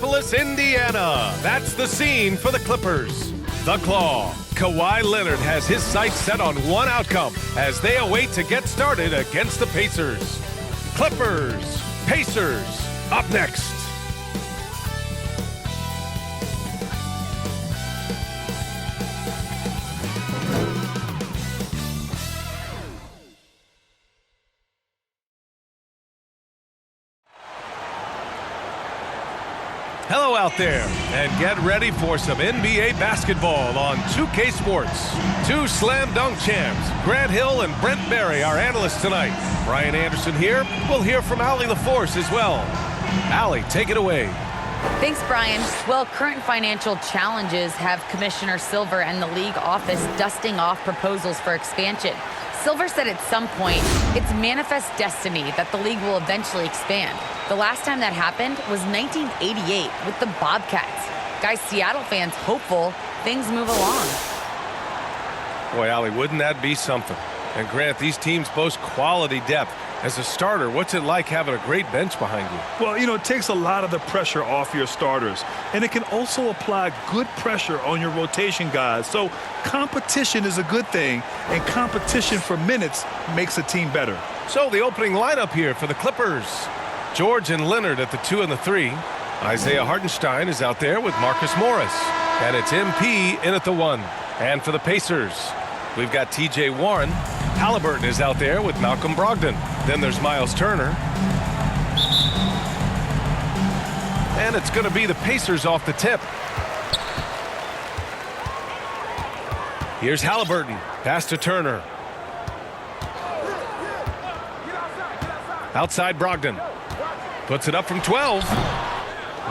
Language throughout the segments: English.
Indianapolis, Indiana. That's the scene for the Clippers. The Claw. Kawhi Leonard has his sights set on one outcome as they await to get started against the Pacers. Clippers, Pacers, up next. Hello out there, and get ready for some NBA basketball on 2K Sports. Two slam dunk champs, Grant Hill and Brent Barry, our analysts tonight. Brian Anderson here. We'll hear from Allie LaForce as well. Allie, take it away. Thanks, Brian. Well, current financial challenges have Commissioner Silver and the league office dusting off proposals for expansion. Silver said at some point, it's manifest destiny that the league will eventually expand. The last time that happened was 1988 with the Bobcats. Guys, Seattle fans hopeful things move along. Boy, Allie, wouldn't that be something? And Grant, these teams boast quality depth. As a starter, what's it like having a great bench behind you? Well, it takes a lot of the pressure off your starters. And it can also apply good pressure on your rotation guys. So competition is a good thing, and competition for minutes makes a team better. So the opening lineup here for the Clippers. George and Leonard at the 2 and the 3. Isaiah Hartenstein is out there with Marcus Morris. And it's MP in at the 1. And for the Pacers, we've got TJ Warren. Halliburton is out there with Malcolm Brogdon. Then there's Miles Turner. And it's going to be the Pacers off the tip. Here's Halliburton. Pass to Turner. Outside Brogdon. Puts it up from 12.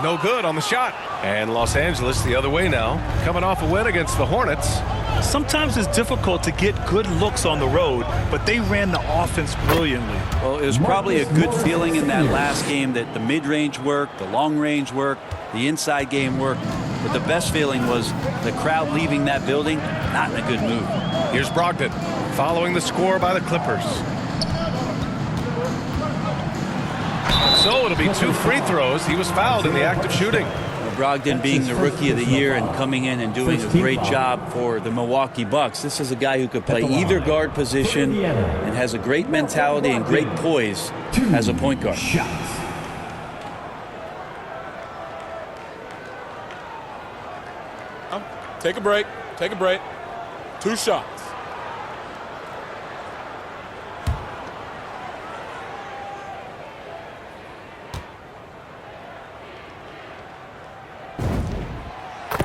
No good on the shot. And Los Angeles the other way now. Coming off a win against the Hornets. Sometimes it's difficult to get good looks on the road, but they ran the offense brilliantly. Well, it was probably a good feeling in that last game that the mid-range worked, the long-range worked, the inside game worked. But the best feeling was the crowd leaving that building not in a good mood. Here's Brogdon following the score by the Clippers. So it'll be 2 free throws. He was fouled in the act of shooting. Brogdon being the Rookie of the Year and coming in and doing a great job for the Milwaukee Bucks. This is a guy who could play either guard position and has a great mentality and great poise as a point guard. Take a break. Take a break. 2 shots.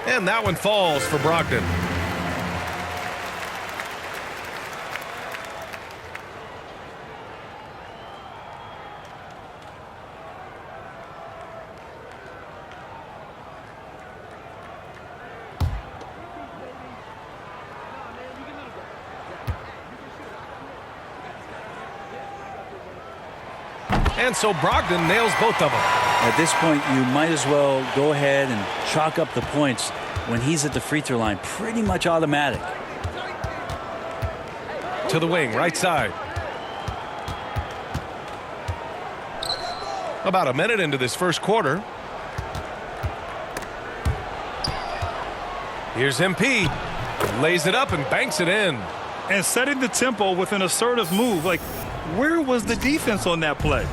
And that one falls for Brogdon. And so Brogdon nails both of them. At this point, you might as well go ahead and chalk up the points when he's at the free throw line. Pretty much automatic. To the wing, right side. About a minute into this first quarter. Here's MP. Lays it up and banks it in. And setting the tempo with an assertive move. Like, where was the defense on that play?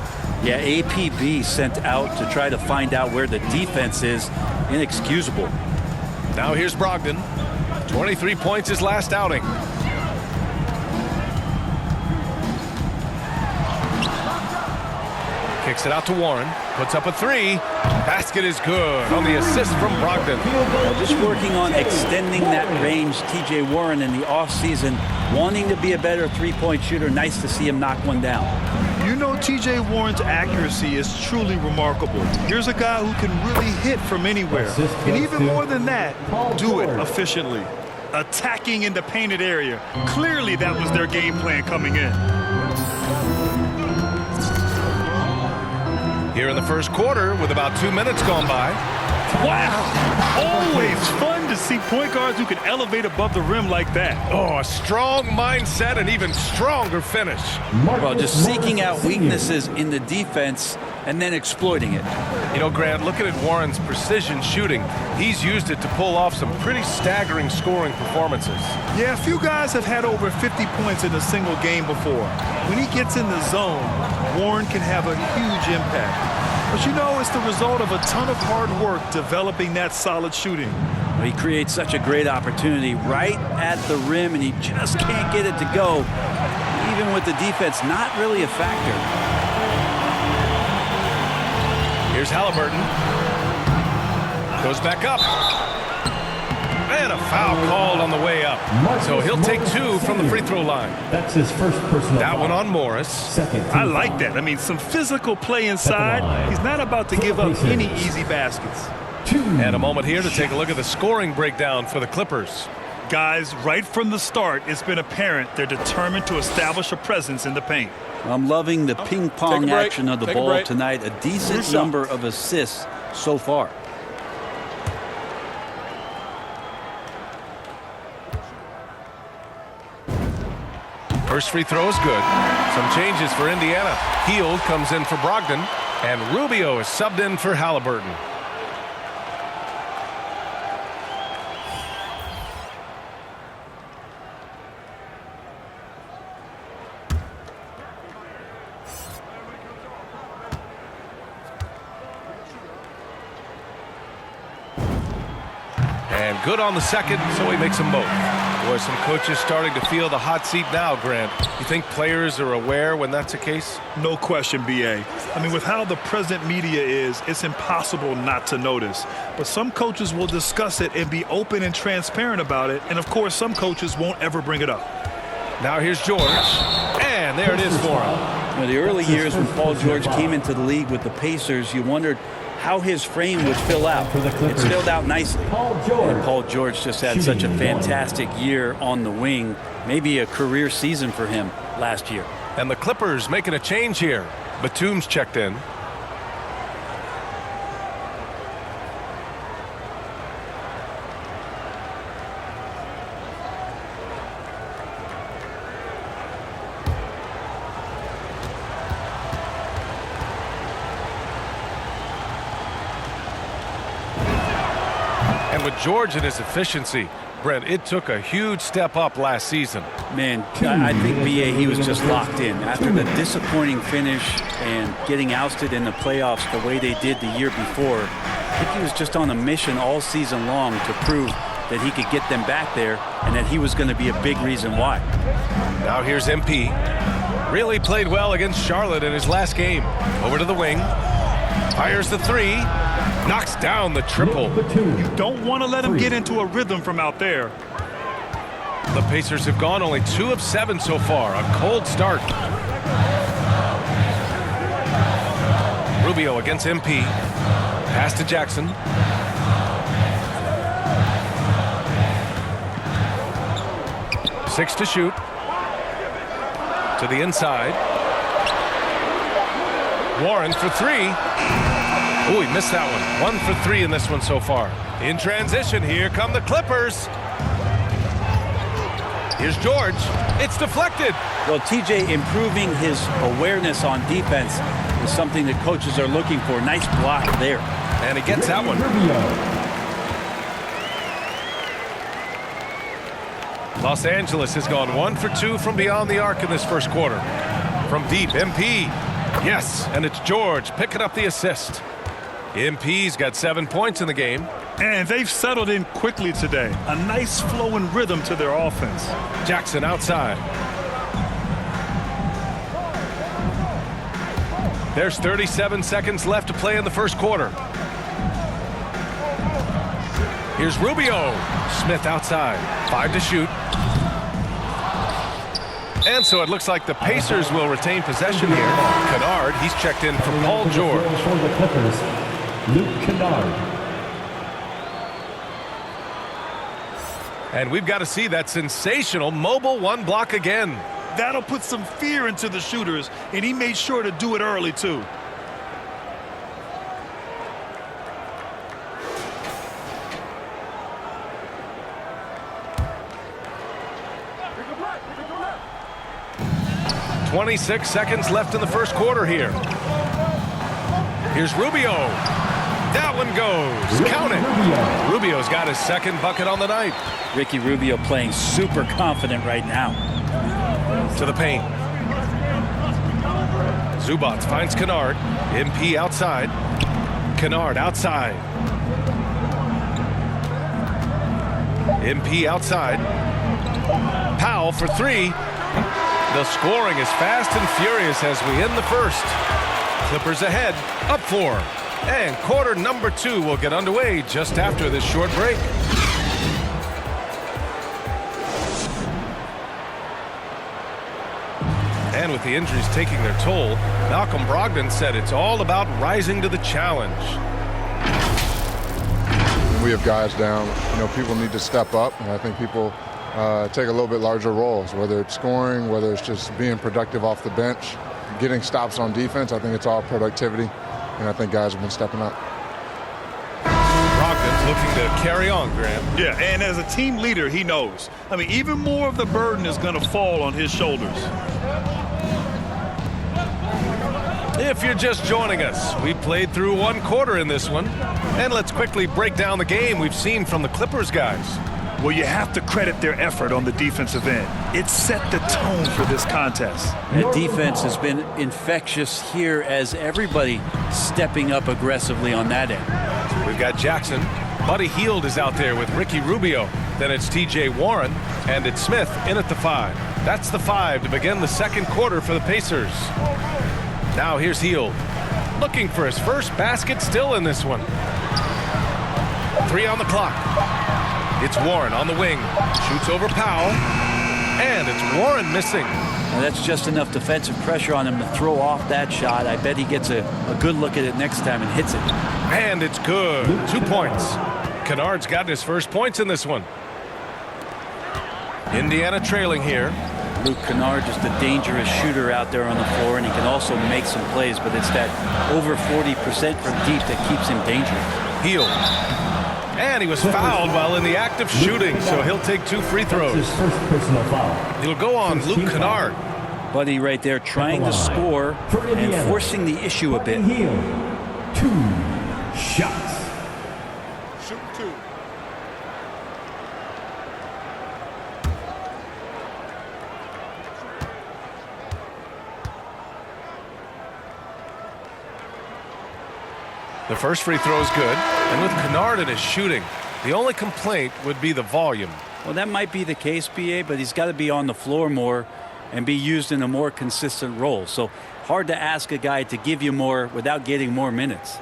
Yeah, APB sent out to try to find out where the defense is. Inexcusable. Now here's Brogdon. 23 points his last outing. Kicks it out to Warren. Puts up a 3. Basket is good on the assist from Brogdon. Well, just working on extending that range. TJ Warren in the offseason wanting to be a better three-point shooter. Nice to see him knock one down. TJ Warren's accuracy is truly remarkable. Here's a guy who can really hit from anywhere. And even more than that, do it efficiently. Attacking in the painted area. Clearly that was their game plan coming in. Here in the first quarter, with about 2 minutes gone by, Wow! Always fun to see point guards who can elevate above the rim like that. Oh, a strong mindset and even stronger finish. Well, just seeking out weaknesses in the defense and then exploiting it. You know, Grant, looking at Warren's precision shooting, he's used it to pull off some pretty staggering scoring performances. Yeah, a few guys have had over 50 points in a single game before. When he gets in the zone, Warren can have a huge impact. But you know, it's the result of a ton of hard work developing that solid shooting. He creates such a great opportunity right at the rim, and he just can't get it to go, even with the defense not really a factor. Here's Halliburton. Goes back up. And a foul called on the way up. So he'll take 2 from the free throw line. That's his first personal That foul. one on Morris. Second. I like that. I mean, some physical play inside. He's not about to give up any easy baskets. And a moment here to take a look at the scoring breakdown for the Clippers. Guys, right from the start, it's been apparent they're determined to establish a presence in the paint. I'm loving the ping-pong Take a break. action of the Take a ball break. tonight. A decent Two number shots. of assists so far. First free throw is good. Some changes for Indiana. Hield comes in for Brogdon, and Rubio is subbed in for Halliburton. And good on the second, so he makes them both. Boy, some coaches starting to feel the hot seat now, Grant. You think players are aware when that's the case? No question, B.A. I mean, with how the present media is, it's impossible not to notice. But some coaches will discuss it and be open and transparent about it. And, of course, some coaches won't ever bring it up. Now here's George. And there it is for him. Now, the early years when Paul George came into the league with the Pacers, you wondered how his frame would fill out. It's filled out nicely. And Paul George just had such a fantastic year on the wing, maybe a career season for him last year. And the Clippers making a change here. Batum's checked in. And with George and his efficiency, Brent, it took a huge step up last season. Man, I think B.A. he was just locked in. After the disappointing finish and getting ousted in the playoffs the way they did the year before, I think he was just on a mission all season long to prove that he could get them back there and that he was going to be a big reason why. Now here's MP. Really played well against Charlotte in his last game. Over to the wing. Fires the three. Knocks down the triple. You don't want to let him get into a rhythm from out there. The Pacers have gone only 2 of 7 so far. A cold start. Rubio against MP. Pass to Jackson. Six to shoot. To the inside. Warren for 3. Oh, he missed that one. 1 for 3 in this one so far. In transition, here come the Clippers. Here's George. It's deflected. Well, TJ improving his awareness on defense is something that coaches are looking for. Nice block there. And he gets that one. Los Angeles has gone 1 for 2 from beyond the arc in this first quarter. From deep, MP. Yes, and it's George picking up the assist. MP's got 7 points in the game. And they've settled in quickly today. A nice flowing rhythm to their offense. Jackson outside. There's 37 seconds left to play in the first quarter. Here's Rubio. Smith outside. 5 to shoot. And so it looks like the Pacers will retain possession here. Kennard, he's checked in for Paul George. For the Clippers, Luke Kennard. And we've got to see that sensational mobile 1 block again. That'll put some fear into the shooters, and he made sure to do it early, too. 26 seconds left in the first quarter here. Here's Rubio. That one goes. Count it. Rubio's got his second bucket on the night. Ricky Rubio playing super confident right now. To the paint. Zubats finds Kennard. MP outside. Kennard outside. MP outside. Powell for three. The scoring is fast and furious as we end the first. Clippers ahead, up 4. And quarter number 2 will get underway just after this short break. And with the injuries taking their toll, Malcolm Brogdon said it's all about rising to the challenge. We have guys down. People need to step up, and I think people take a little bit larger roles, whether it's scoring, whether it's just being productive off the bench, getting stops on defense. I think it's all productivity, and I think guys have been stepping up. Brogdon's looking to carry on, Graham. Yeah, and as a team leader, he knows. Even more of the burden is going to fall on his shoulders. If you're just joining us, we played through one quarter in this one. And let's quickly break down the game we've seen from the Clippers guys. Well, you have to credit their effort on the defensive end. It set the tone for this contest. The defense has been infectious here as everybody stepping up aggressively on that end. We've got Jackson. Buddy Hield is out there with Ricky Rubio. Then it's T.J. Warren. And it's Smith in at the 5. That's the 5 to begin the second quarter for the Pacers. Now here's Hield. Looking for his first basket still in this one. 3 on the clock. It's Warren on the wing. Shoots over Powell. And it's Warren missing. Now that's just enough defensive pressure on him to throw off that shot. I bet he gets a good look at it next time and hits it. And it's good. 2 points. Kennard's gotten his first points in this one. Indiana trailing here. Luke Kennard, just a dangerous shooter out there on the floor, and he can also make some plays, but it's that over 40% from deep that keeps him dangerous. Hield. And he was fouled while in the act of shooting, so he'll take 2 free throws. His first personal foul. It'll go on Luke Kennard. Buddy right there trying to score and forcing the issue a bit. Hield. 2 shots. Shoot 2. The first free throw is good, and with Kennard in his shooting, the only complaint would be the volume. Well, that might be the case, BA, but he's got to be on the floor more and be used in a more consistent role. So hard to ask a guy to give you more without getting more minutes.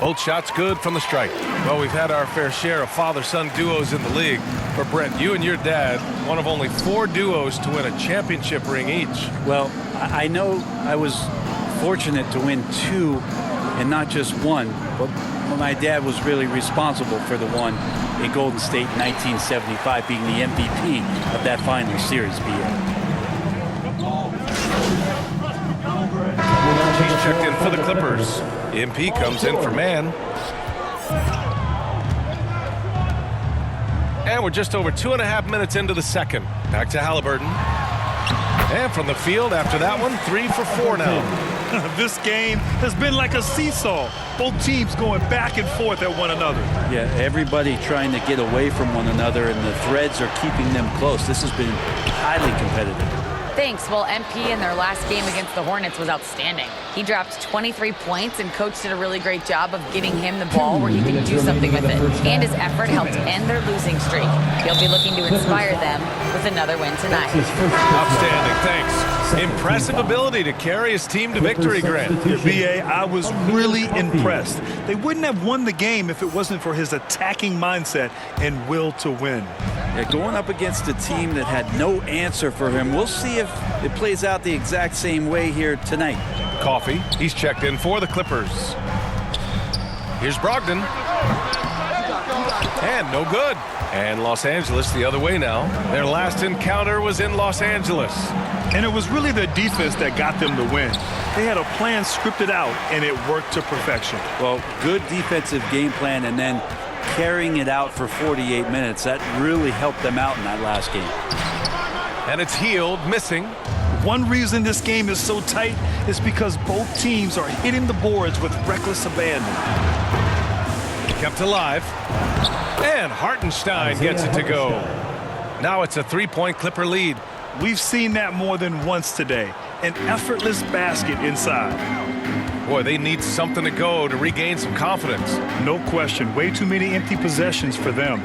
Both shots good from the stripe. Well, we've had our fair share of father-son duos in the league. But Brent, you and your dad, one of only 4 duos to win a championship ring each. Well, I know I was fortunate to win 2 and not just 1, but my dad was really responsible for the one in Golden State in 1975, being the MVP of that final series. He's checked in for the Clippers. MP comes in for man. And we're just over 2.5 minutes into the second. Back to Halliburton. And from the field after that one, 3 for 4 now. This game has been like a seesaw. Both teams going back and forth at one another. Yeah, everybody trying to get away from one another, and the threads are keeping them close. This has been highly competitive. Thanks. Well, MP in their last game against the Hornets was outstanding. He dropped 23 points, and coach did a really great job of getting him the ball where he could do something with it. And his effort helped end their losing streak. He'll be looking to inspire them with another win tonight. Outstanding, thanks. Impressive ability to carry his team to victory, Grant. BA, I was really impressed. They wouldn't have won the game if it wasn't for his attacking mindset and will to win. Yeah, going up against a team that had no answer for him. We'll see if it plays out the exact same way here tonight. Coffee, he's checked in for the Clippers. Here's Brogdon. And no good. And Los Angeles the other way now. Their last encounter was in Los Angeles. And it was really their defense that got them the win. They had a plan scripted out, and it worked to perfection. Well, good defensive game plan and then carrying it out for 48 minutes. That really helped them out in that last game. And it's Healed, missing. One reason this game is so tight is because both teams are hitting the boards with reckless abandon. Kept alive. And Hartenstein gets it to go. Now it's a three-point Clipper lead. We've seen that more than once today. An effortless basket inside. Boy, they need something to go to regain some confidence. No question. Way too many empty possessions for them.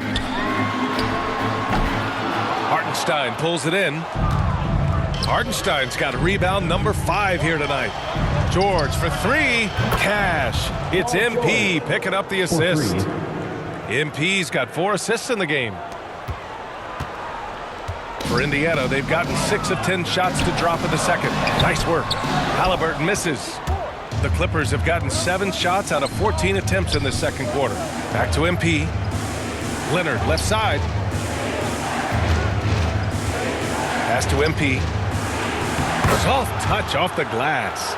Hartenstein pulls it in. Hartenstein's got a rebound number 5 here tonight. George for 3. Cash. It's MP picking up the assist. MP's got 4 assists in the game. For Indiana, they've gotten 6 of 10 shots to drop in the second. Nice work. Halliburton misses. The Clippers have gotten 7 shots out of 14 attempts in the second quarter. Back to MP. Leonard, left side. Pass to MP. Soft touch off the glass.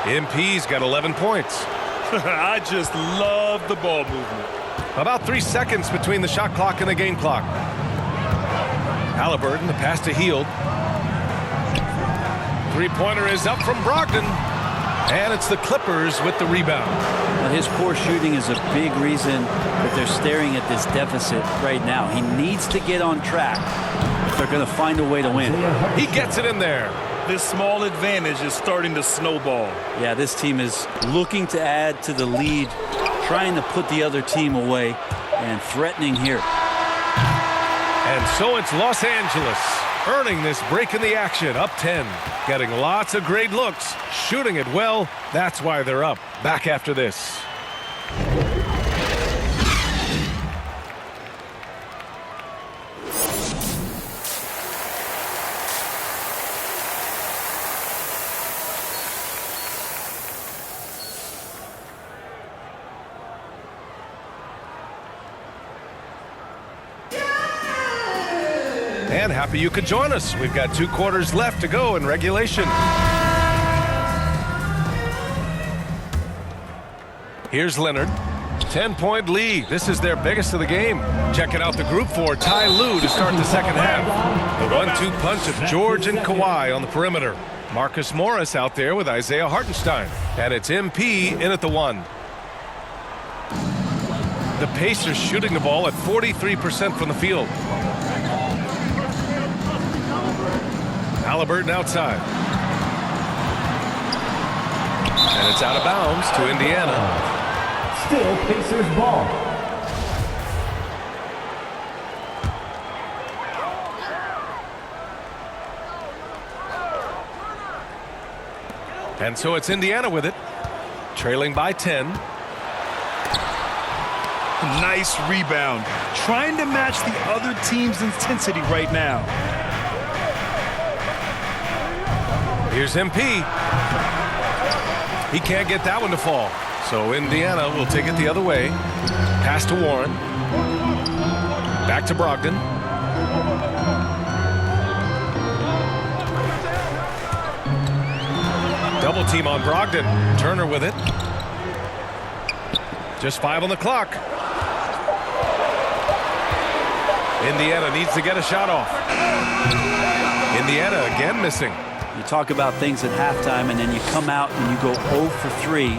MP's got 11 points. I just love the ball movement. About 3 seconds between the shot clock and the game clock. Halliburton, the pass to Healed. Three-pointer is up from Brogdon. And it's the Clippers with the rebound. Well, his poor shooting is a big reason that they're staring at this deficit right now. He needs to get on track if they're going to find a way to win. He gets it in there. This small advantage is starting to snowball. Yeah, this team is looking to add to the lead, trying to put the other team away, and threatening here. And so it's Los Angeles earning this break in the action, up 10. Getting lots of great looks, shooting it well. That's why they're up. Back after this. And happy you could join us. We've got 2 quarters left to go in regulation. Here's Leonard. 10-point lead. This is their biggest of the game. Checking out the group for Ty Lue to start the second half. The 1-2 punch of George and Kawhi on the perimeter. Marcus Morris out there with Isaiah Hartenstein. And it's MP in at the 1. The Pacers shooting the ball at 43% from the field. Halliburton outside. And it's out of bounds to Indiana. Still Pacers ball. And so it's Indiana with it. Trailing by 10. Nice rebound. Trying to match the other team's intensity right now. Here's MP. He can't get that one to fall. So Indiana will take it the other way. Pass to Warren. Back to Brogdon. Double team on Brogdon. Turner with it. Just 5 on the clock. Indiana needs to get a shot off. Indiana again missing. You talk about things at halftime, and then you come out and you go 0 for 3.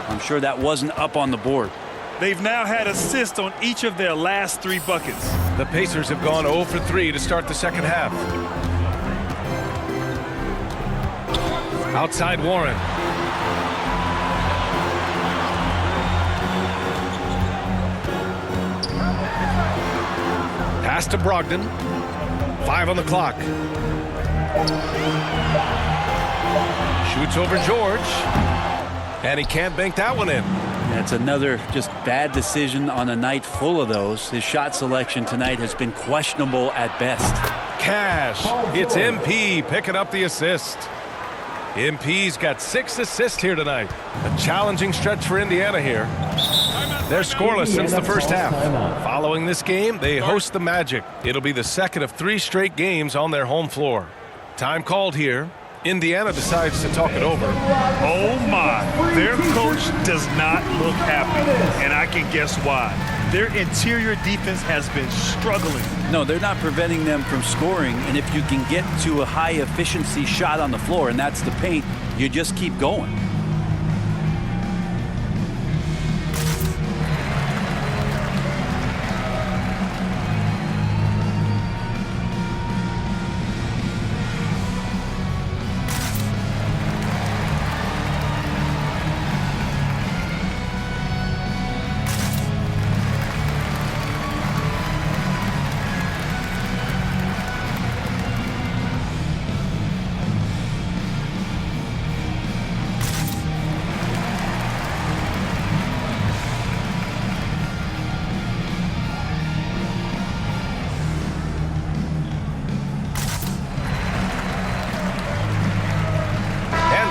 I'm sure that wasn't up on the board. They've now had assists on each of their last 3 buckets. The Pacers have gone 0 for 3 to start the second half. Outside Warren. Pass to Brogdon. 5 on the clock. Shoots over George. And he can't bank that one in. That's another just bad decision on a night full of those. His shot selection tonight has been questionable at best. Cash. It's MP picking up the assist. MP's got 6 assists here tonight. A challenging stretch for Indiana here. They're scoreless since the first half. Following this game, they host the Magic. It'll be the second of 3 straight games on their home floor. Time called here. Indiana decides to talk it over. Oh my, their coach does not look happy, and I can guess why. Their interior defense has been struggling. No, they're not preventing them from scoring, and if you can get to a high efficiency shot on the floor, and that's the paint, you just keep going.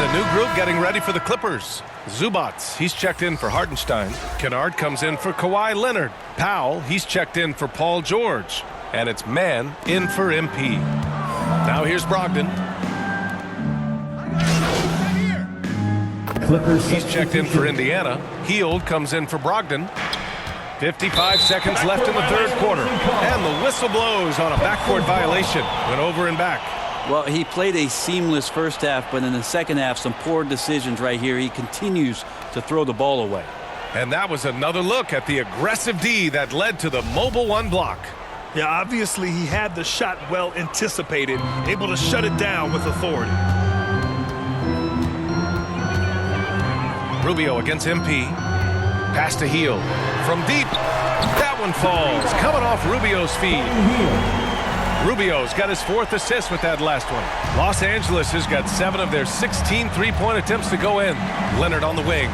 A new group getting ready for the Clippers. Zubats, he's checked in for Hartenstein. Kennard comes in for Kawhi Leonard. Powell, he's checked in for Paul George. And it's Mann in for MP. Now here's Brogdon. Clippers. He's checked in for Indiana. Hield comes in for Brogdon. 55 seconds left in the third quarter. And the whistle blows on a backcourt violation. Went over and back. Well, he played a seamless first half, but in the second half, some poor decisions right here. He continues to throw the ball away. And that was another look at the aggressive D that led to the mobile 1 block. Yeah, obviously he had the shot well anticipated, able to shut it down with authority. Rubio against MP. Pass to Hield. From deep. That one falls. Coming off Rubio's feed. Rubio's got his 4th assist with that last one. Los Angeles has got 7 of their 16 three-point attempts to go in. Leonard on the wing.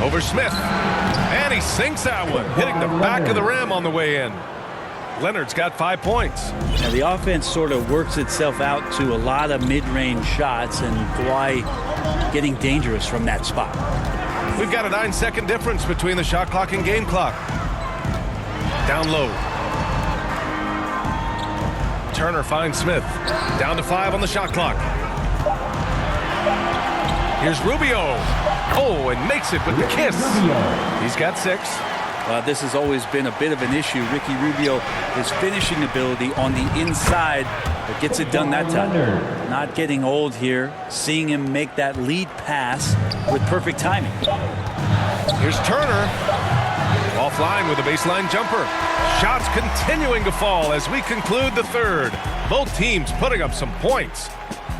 Over Smith. And he sinks that one, hitting the back of the rim on the way in. Leonard's got 5 points. Now the offense sort of works itself out to a lot of mid-range shots, and Kawhi getting dangerous from that spot. We've got a 9-second difference between the shot clock and game clock. Down low. Turner finds Smith. Down to 5 on the shot clock. Here's Rubio. Oh, and makes it with the kiss. He's got 6. This has always been a bit of an issue. Ricky Rubio, his finishing ability on the inside, but gets it done that time. Not getting old here. Seeing him make that lead pass with perfect timing. Here's Turner. Offline with a baseline jumper. Shots continuing to fall as we conclude the third. Both teams putting up some points.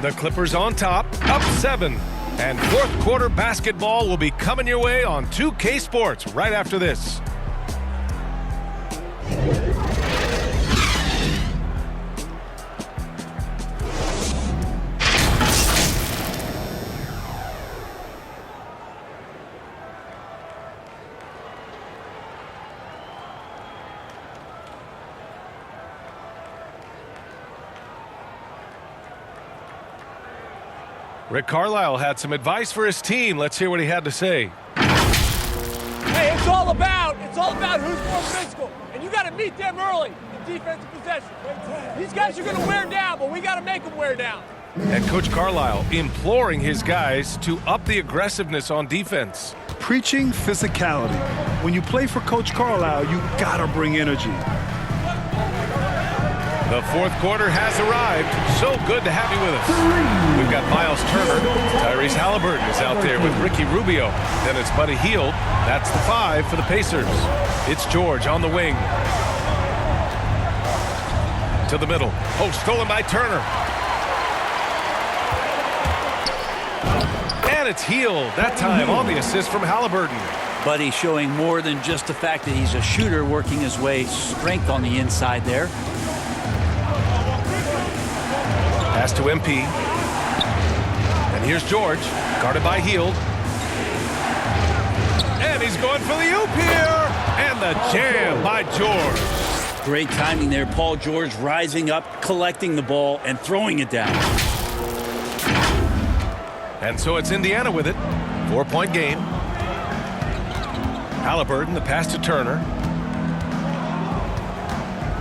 The Clippers on top, up 7. And fourth quarter basketball will be coming your way on 2K Sports right after this. Rick Carlisle had some advice for his team. Let's hear what he had to say. Hey, it's all about who's more physical, and you got to meet them early in defensive possession. These guys are going to wear down, but we got to make them wear down. And Coach Carlisle imploring his guys to up the aggressiveness on defense. Preaching physicality. When you play for Coach Carlisle, you got to bring energy. The fourth quarter has arrived. So good to have you with us. We've got Miles Turner. Tyrese Halliburton is out there with Ricky Rubio. Then it's Buddy Hield. That's the 5 for the Pacers. It's George on the wing. To the middle. Oh, stolen by Turner. And it's Hield. That time on the assist from Halliburton. Buddy showing more than just the fact that he's a shooter, working his way strength on the inside there. Pass to MP. And here's George, guarded by Hield. And he's going for the oop here. And the jam by George. Great timing there. Paul George rising up, collecting the ball, and throwing it down. And so it's Indiana with it. 4-point game. Halliburton, the pass to Turner.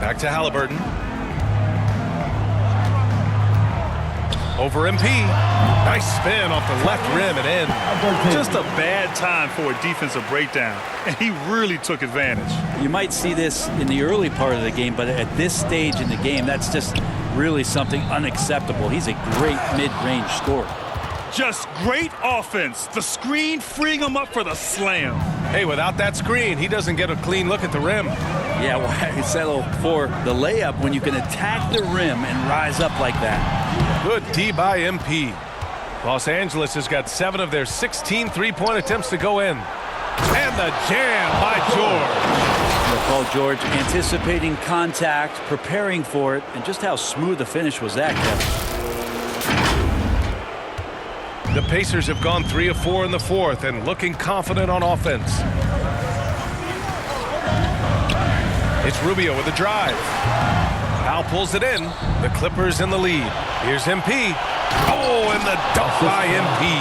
Back to Halliburton. Over MP. Nice spin off the left rim and in. Just a bad time for a defensive breakdown, and he really took advantage. You might see this in the early part of the game, but at this stage in the game, that's just really something unacceptable. He's a great mid-range scorer. Just great offense. The screen freeing him up for the slam. Hey, without that screen, he doesn't get a clean look at the rim. Yeah, why settle for the layup when you can attack the rim and rise up like that? Good D by MP. Los Angeles has got 7 of their 16 three-point attempts to go in. And the jam by George. Paul George anticipating contact, preparing for it, and just how smooth the finish was that, Kevin. The Pacers have gone 3 of 4 in the fourth and looking confident on offense. It's Rubio with a drive. Al pulls it in. The Clippers in the lead. Here's MP. Oh, and the dunk by MP.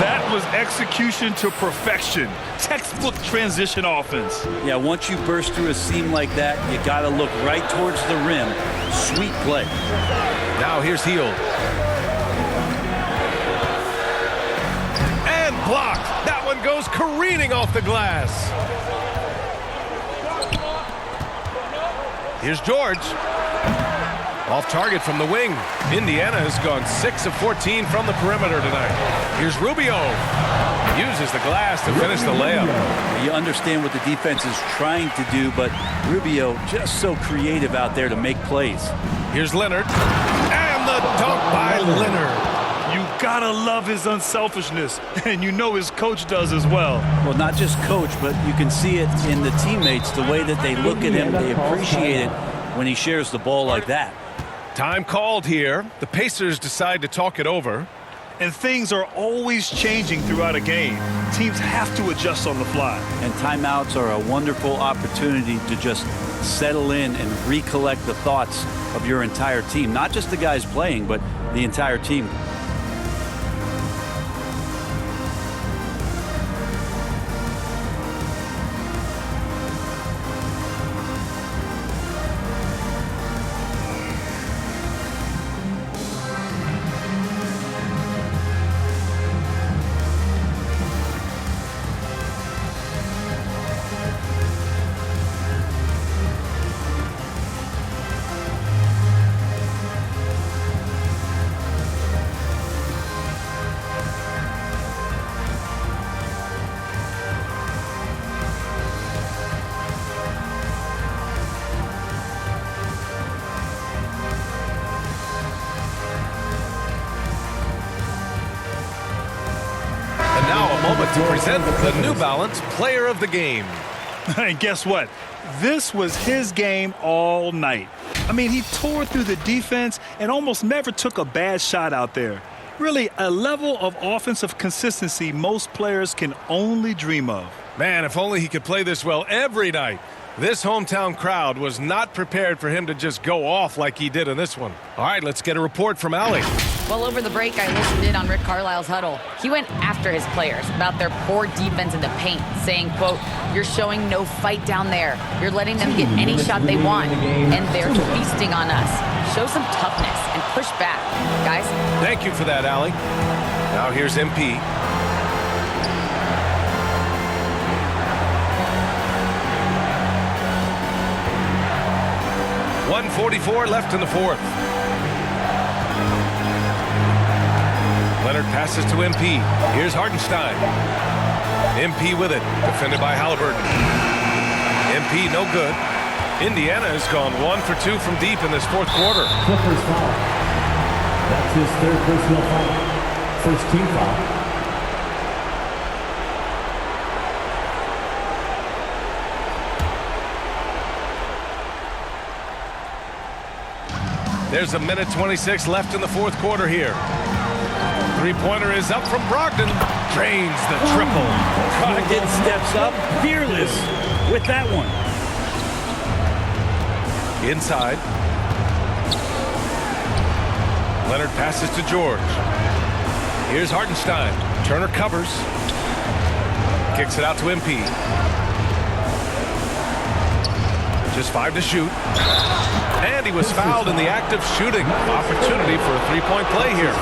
That was execution to perfection. Textbook transition offense. Yeah, once you burst through a seam like that, you got to look right towards the rim. Sweet play. Now here's Hield. And blocked. That one goes careening off the glass. Here's George. Off target from the wing. Indiana has gone 6 of 14 from the perimeter tonight. Here's Rubio. Uses the glass to finish the layup. You understand what the defense is trying to do, but Rubio just so creative out there to make plays. Here's Leonard. And the dunk by Leonard. You gotta love his unselfishness, and you know his coach does as well. Well, not just coach, but you can see it in the teammates, the way that they look at him. They appreciate it when he shares the ball like that. Time called here. The Pacers decide to talk it over. And things are always changing throughout a game. Teams have to adjust on the fly. And timeouts are a wonderful opportunity to just settle in and recollect the thoughts of your entire team. Not just the guys playing, but the entire team. To present the New Balance Player of the Game. And guess what? This was his game all night. I mean, he tore through the defense and almost never took a bad shot out there. Really, a level of offensive consistency most players can only dream of. Man, if only he could play this well every night. This hometown crowd was not prepared for him to just go off like he did in this one. All right, let's get a report from Allie. Well, over the break, I listened in on Rick Carlisle's huddle. He went after his players about their poor defense in the paint, saying, quote, "You're showing no fight down there. You're letting them get any shot they want, and they're feasting on us. Show some toughness and push back, guys." Thank you for that, Allie. Now here's MP. .144 left in the fourth. Leonard passes to MP. Here's Hartenstein. MP with it. Defended by Halliburton. MP no good. Indiana has gone 1 for 2 from deep in this fourth quarter. Clippers foul. That's his third personal foul. First team foul. There's a minute 26 left in the fourth quarter here. Three-pointer is up from Brogdon. Drains the triple. Brogdon steps up, fearless with that one. Inside. Leonard passes to George. Here's Hartenstein. Turner covers. Kicks it out to MP. Just 5 to shoot. And he was fouled in the act of shooting. Opportunity for a three-point play here.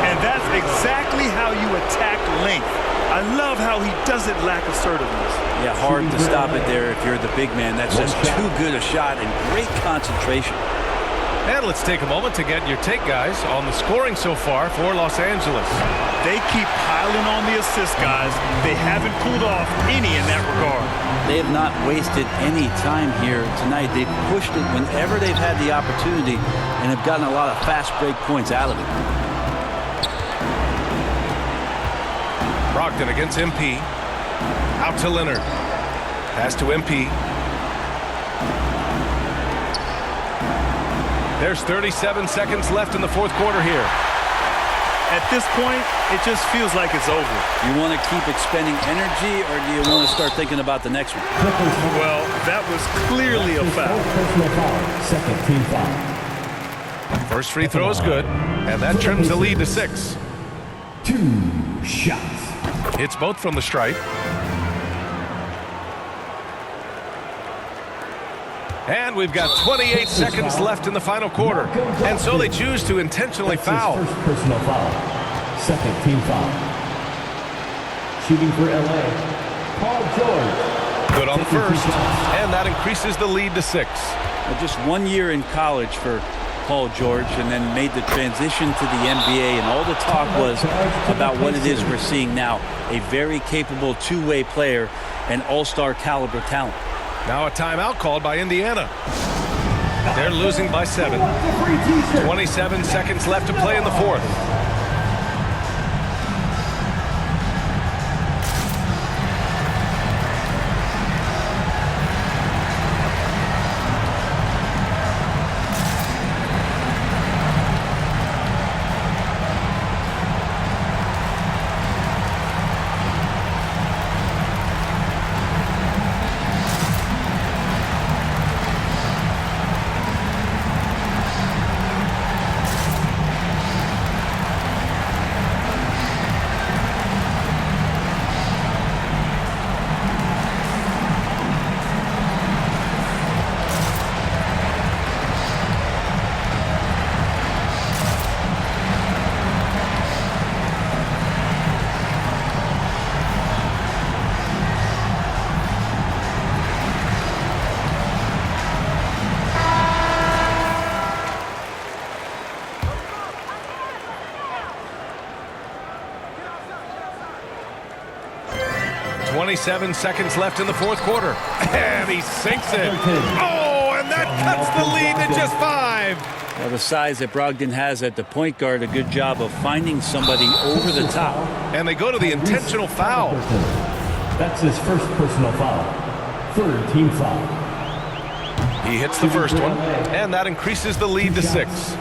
And that's exactly how you attack length. I love how he doesn't lack assertiveness. Yeah, hard to stop it there if you're the big man. That's just too good a shot and great concentration. And let's take a moment to get your take, guys, on the scoring so far for Los Angeles. They keep piling on the assists, guys. They haven't pulled off any in that regard. They have not wasted any time here tonight. They've pushed it whenever they've had the opportunity and have gotten a lot of fast break points out of it. Brogdon against MP. Out to Leonard. Pass to MP. There's 37 seconds left in the fourth quarter here. At this point, it just feels like it's over. You want to keep expending energy, or do you want to start thinking about the next one? Well, that was clearly a foul. Personal foul. Second team foul. First free throw is good, and that trims the lead to 6. 2 shots. Hits both from the stripe. And we've got 28 seconds left in the final quarter. And so they choose to intentionally foul. First personal foul. Second team foul. Shooting for LA. Paul George. Good on the first. And that increases the lead to 6. Well, just 1 year in college for Paul George, and then made the transition to the NBA, and all the talk was about what it is we're seeing now. A very capable two-way player and all-star caliber talent. Now a timeout called by Indiana. They're losing by 7. 27 seconds left to play in the fourth. Seven seconds left in the fourth quarter. And he sinks it. Oh, and that cuts the lead to just 5. Well, the size that Brogdon has at the point guard, a good job of finding somebody over the top. And they go to the intentional foul. That's his first personal foul. Third team foul. He hits the first one, and that increases the lead to 6.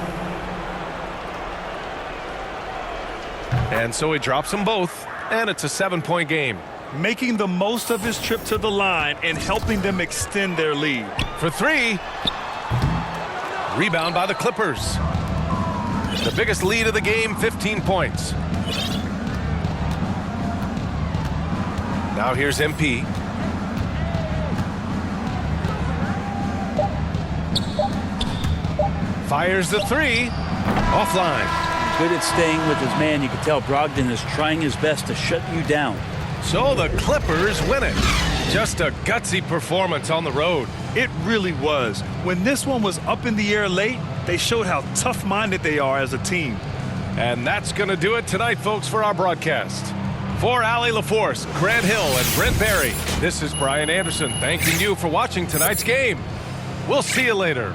And so he drops them both, and it's a 7-point game. Making the most of his trip to the line and helping them extend their lead. For 3. Rebound by the Clippers. The biggest lead of the game, 15 points. Now here's MP. Fires the 3. Offline. Good at staying with his man. You can tell Brogdon is trying his best to shut you down. So the Clippers win it. Just a gutsy performance on the road. It really was. When this one was up in the air late, they showed how tough-minded they are as a team. And that's going to do it tonight, folks, for our broadcast. For Allie LaForce, Grant Hill, and Brent Barry, this is Brian Anderson thanking you for watching tonight's game. We'll see you later.